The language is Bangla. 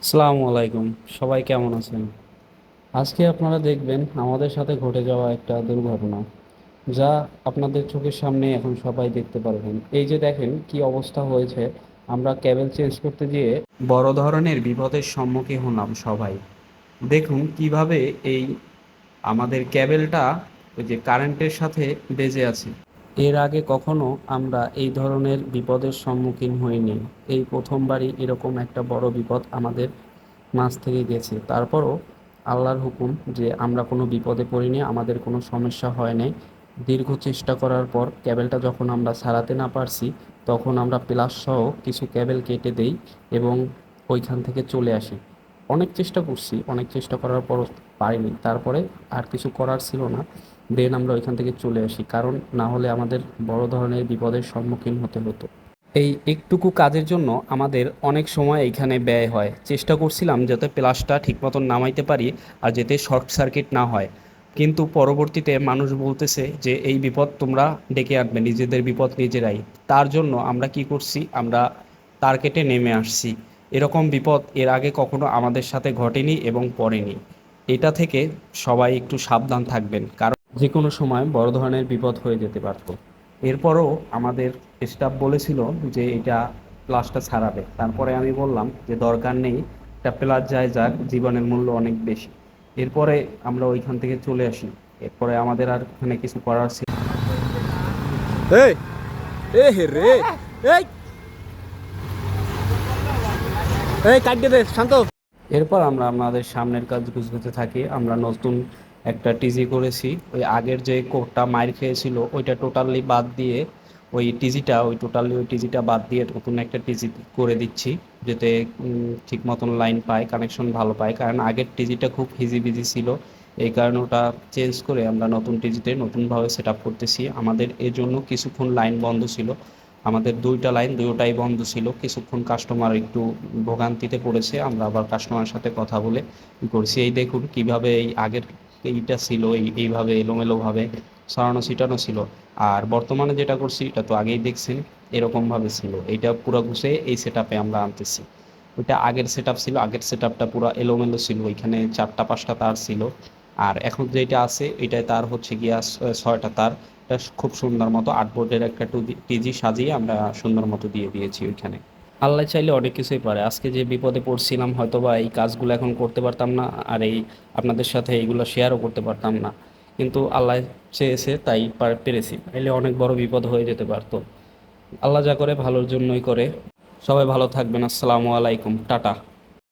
আসসালামু আলাইকুম। সবাই কেমন আছেন? আজকে আপনারা দেখবেন আমাদের সাথে ঘটে যাওয়া একটা দুর্ঘটনা, যা আপনাদের চোখের সামনে এখন সবাই দেখতে পারবেন। এই যে দেখেন কি অবস্থা হয়েছে, আমরা কেবল চেঞ্জ করতে গিয়ে বড় ধরনের বিপদের সম্মুখীন হলাম সবাই। দেখুন কিভাবে এই আমাদের কেবেলটা ওই যে কারেন্টের সাথে বেজে আছে। এর আগে কখনো আমরা এই ধরনের বিপদের সম্মুখীন হইনি। এই প্রথমবারই এরকম একটা বড় বিপদ আমাদের মাছ থেকে গেছে। তারপরও আল্লাহর হুকুম যে আমরা কোনো বিপদে পড়িনি, আমাদের কোনো সমস্যা হয় নাই। দীর্ঘ চেষ্টা করার পর ক্যাবেলটা যখন আমরা সারাতে না পারছি, তখন আমরা প্লাস সহ কিছু ক্যাবেল কেটে দেই এবং ওইখান থেকে চলে আসি। অনেক চেষ্টা করছি, অনেক চেষ্টা করার পর পারিনি। তারপরে আর কিছু করার ছিল না, দেন আমরা ওইখান থেকে চলে আসি, কারণ না হলে আমাদের বড় ধরনের বিপদের সম্মুখীন হতে হতো। এই একটুকু কাজের জন্য আমাদের অনেক সময় এইখানে ব্যয় হয়। চেষ্টা করছিলাম যাতে প্লাসটা ঠিক মতন নামাইতে পারি আর যাতে শর্ট সার্কিট না হয়, কিন্তু পরবর্তীতে মানুষ বলতেছে যে এই বিপদ তোমরা ডেকে আনবে, নিজেদের বিপদ নিজেরাই। তার জন্য আমরা কি করছি, আমরা তার কেটে নেমে আসছি। এরকম বিপদ এর আগে কখনো আমাদের সাথে ঘটেনি এবং পড়েনি। এটা থেকে সবাই একটু সাবধান থাকবেন, কারণ যে কোনো সময় বড় ধরনের বিপদ হয়ে যেতে পারত। এরপরও আমাদের স্টাফ বলেছিল যে এটা প্লাসটা ছাড়াবে, তারপরে আমি বললাম যে দরকার নেই, এটা প্লাস যায় যাক, জীবনের মূল্য অনেক বেশি। এরপরে আমরা ওইখান থেকে চলে আসি। এরপরে আমাদের আর ওখানে কিছু করার ছিল। এই এ হে রে এই এই কাটকে দে শান্ত। এরপর আমরা আমাদের সামনের কাজ গুছাতে থাকি। আমরা নতুন একটা টিজি করেছি, ওই আগের যে কোডটা মাইর খেয়েছিল ওইটা টোটালি বাদ দিয়ে, ওই টিজিটা বাদ দিয়ে নতুন একটা টিজি করে দিচ্ছি, যাতে ঠিক মতন লাইন পায়, কানেকশন ভালো পায়। কারণ আগের টিজিটা খুব হিজিবিজি ছিল, এই কারণে ওটা চেঞ্জ করে আমরা নতুন টিজিতে নতুনভাবে সেট আপ করতেছি। আমাদের এর জন্য কিছুক্ষণ লাইন বন্ধ ছিল, আমাদের দুইটা লাইন দুটোটাই বন্ধ ছিল। কিছুক্ষণ কাস্টমার একটু ভোগান্তিতে পড়েছে, আমরা আবার কাস্টমারের সাথে কথা বলে করছি। এই দেখুন কিভাবে এই আগের এইটা ছিল, এইভাবে এলোমেলোভাবে সরানো ছিটানো ছিল। আর বর্তমানে যেটা করছি এটা তো আগেই দেখছেন, এরকমভাবে ছিল। এইটা পুরো ঘুষে এই সেট আপে আমরা আনতেছি। ওইটা আগের সেট আপ ছিল, আগের সেট আপটা পুরো এলোমেলো ছিল, ওইখানে 4টা 5টা তার ছিল। আর এখন যেটা আছে এটায় তার হচ্ছে গিয়া 6টা তার। এটা খুব সুন্দর মতো 8 বোর্ডের একটা টিজি সাজিয়ে আমরা সুন্দর মতো দিয়ে দিয়েছি ওইখানে। আল্লাহ চাইলে অনেক কিছুই পারে। আজকে যে বিপদে পড়ছিলাম, হয়তো বা এই কাজগুলো এখন করতে পারতাম না, আর এই আপনাদের সাথে এইগুলো শেয়ারও করতে পারতাম না। কিন্তু আল্লাহ চেয়েছে তাই পেরেছি, এলে অনেক বড় বিপদ হয়ে যেতে পারতো। আল্লাহ যা করে ভালোর জন্যই করে। সবাই ভালো থাকবেন। আসসালামু আলাইকুম, টাটা।